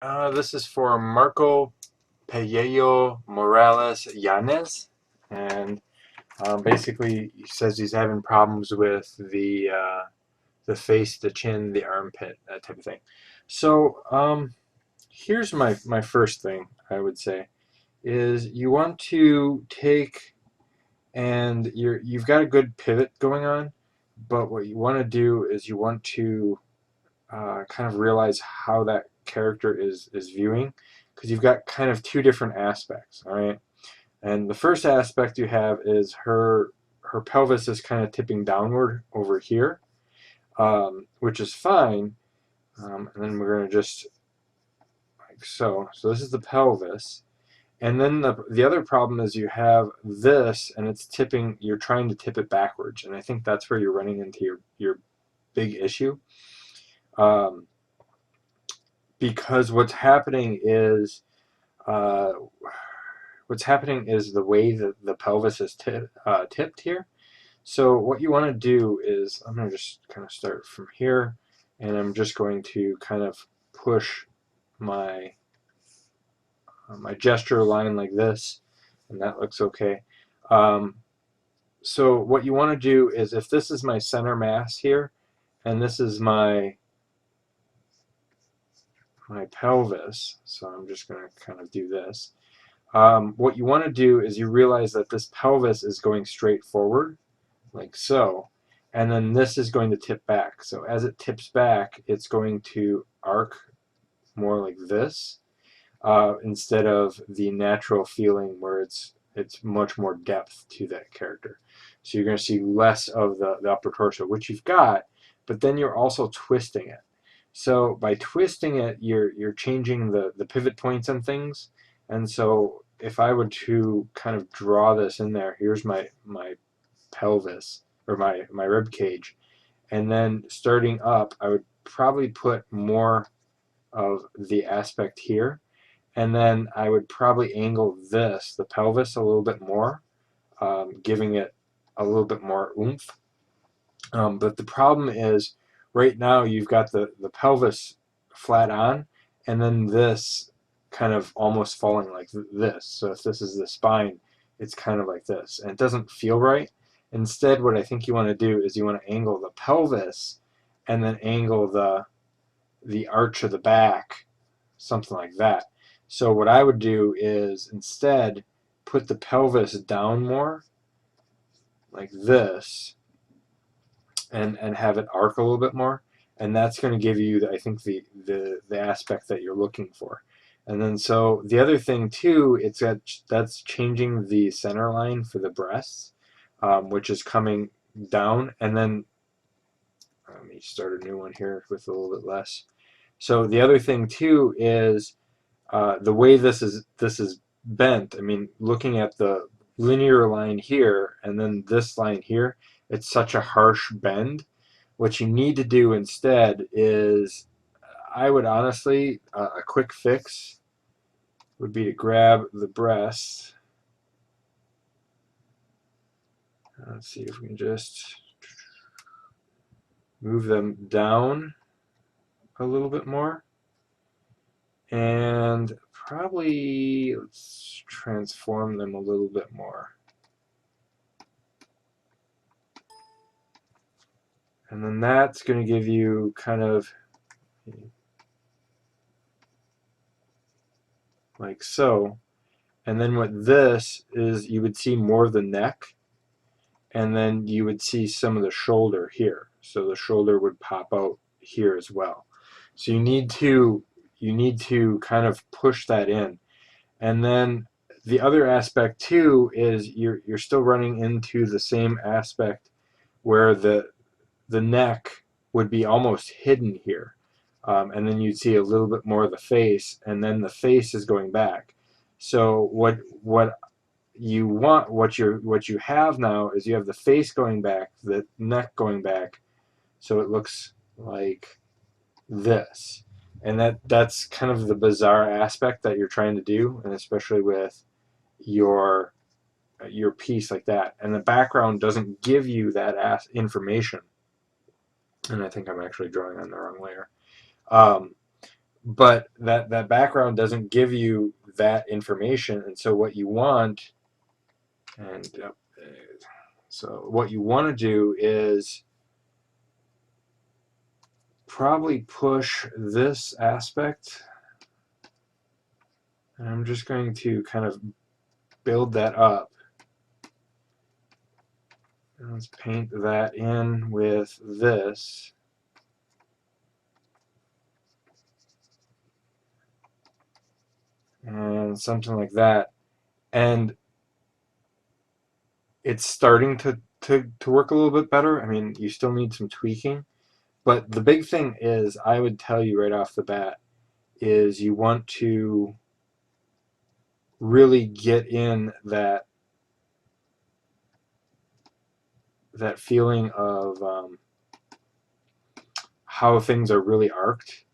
This is for Marco Peyeyo Morales Yañez, and basically he says he's having problems with the face, the chin, the armpit, that type of thing. So here's my first thing I would say is you want to take and you've got a good pivot going on, but what you want to do is you want to kind of realize how that character is viewing, because you've got kind of two different aspects. All right, and the first aspect you have is her pelvis is kind of tipping downward over here, which is fine. And then we're going to just like so. So this is the pelvis. And then the other problem is you have this and it's tipping, you're trying to tip it backwards. And I think that's where you're running into your big issue. Um, because uh, what's happening is the way that the pelvis is tipped here. So what you want to do is I'm going to just kind of start from here, and I'm just going to kind of push my my gesture line like this, and that looks okay. Um, so what you want to do is if this is my center mass here, and this is my pelvis, so I'm just going to kind of do this. What you want to do is you realize that this pelvis is going straight forward, like so, and then this is going to tip back. So as it tips back, it's going to arc more like this, instead of the natural feeling where it's much more depth to that character. So you're going to see less of the upper torso, which you've got, but then you're also twisting it. So by twisting it, you're changing the pivot points and things. And so if I were to kind of draw this in there, here's my pelvis or my rib cage, and then starting up, I would probably put more of the aspect here, and then I would probably angle this, the pelvis, a little bit more, giving it a little bit more oomph. But the problem is, right now you've got the pelvis flat on, and then this kind of almost falling like this. So if this is the spine, it's kind of like this, and it doesn't feel right. Instead, what I think you want to do is you want to angle the pelvis, and then angle the arch of the back, something like that. So what I would do is instead put the pelvis down more, like this, and have it arc a little bit more, and that's going to give you, I think, the aspect that you're looking for. And then so the other thing too, that's changing the center line for the breasts, which is coming down, and then let me start a new one here with a little bit less. So the other thing too is the way this is bent. I mean, looking at the linear line here and then this line here, it's such a harsh bend. What you need to do instead is, I would honestly, a quick fix would be to grab the breasts. Let's see if we can just move them down a little bit more. And probably let's transform them a little bit more. And then that's going to give you kind of like so. And then what this is, you would see more of the neck, and then you would see some of the shoulder here. So the shoulder would pop out here as well. So you need to kind of push that in. And then the other aspect too is you're still running into the same aspect where the neck would be almost hidden here. And then you'd see a little bit more of the face, and then the face is going back. So what you have now is you have the face going back, the neck going back, so it looks like this. And that's kind of the bizarre aspect that you're trying to do, and especially with your your piece like that. And the background doesn't give you that information. And I think I'm actually drawing on the wrong layer. Um, but that background doesn't give you that information. And so what you want, and so what you want to do is probably push this aspect. And I'm just going to kind of build that up. And let's paint that in with this. And something like that. And it's starting to work a little bit better. I mean, you still need some tweaking. But the big thing is, I would tell you right off the bat, is you want to really get in that feeling of how things are really arced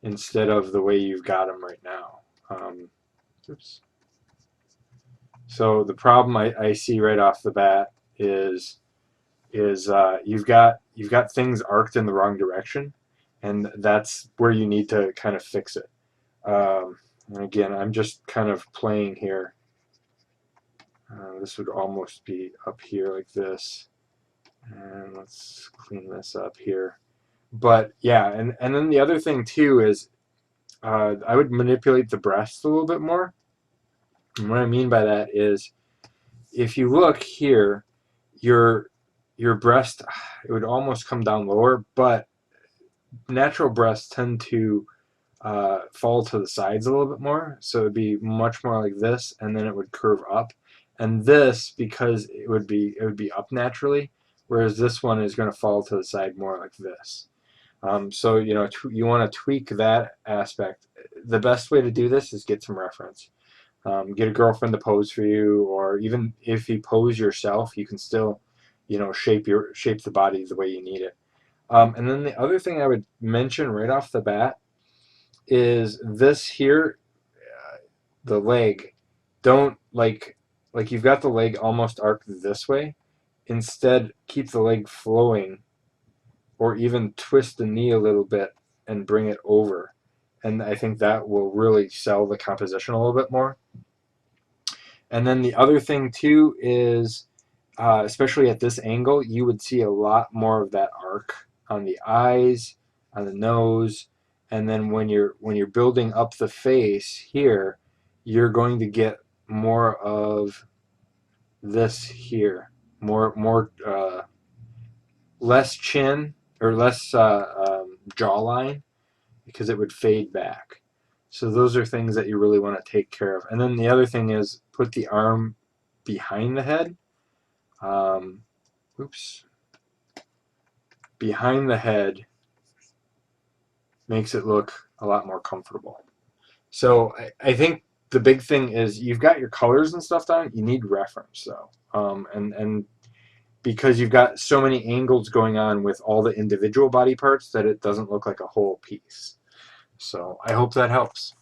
instead of the way you've got them right now. Oops. So the problem I see right off the bat is you've got things arced in the wrong direction, and that's where you need to kind of fix it. And again, I'm just kind of playing here. This would almost be up here like this, and let's clean this up here. But yeah, and then the other thing too is I would manipulate the breasts a little bit more. And what I mean by that is, if you look here, your breast, it would almost come down lower, but natural breasts tend to fall to the sides a little bit more, so it'd be much more like this, and then it would curve up. And this, because it would be up naturally, whereas this one is going to fall to the side more like this. So you know, you want to tweak that aspect. The best way to do this is get some reference. Get a girlfriend to pose for you, or even if you pose yourself, you can still, you know, shape the body the way you need it. And then the other thing I would mention right off the bat is this here, the leg. Don't like you've got the leg almost arced this way. Instead, keep the leg flowing, or even twist the knee a little bit and bring it over. And I think that will really sell the composition a little bit more. And then the other thing too is, especially at this angle, you would see a lot more of that arc on the eyes, on the nose, and then when you're building up the face here, you're going to get more of this here, more less chin or less jawline, because it would fade back. So those are things that you really want to take care of. And then the other thing is put the arm behind the head. Oops. Behind the head makes it look a lot more comfortable. So I think the big thing is you've got your colors and stuff down. You need reference though, and because you've got so many angles going on with all the individual body parts that it doesn't look like a whole piece. So I hope that helps.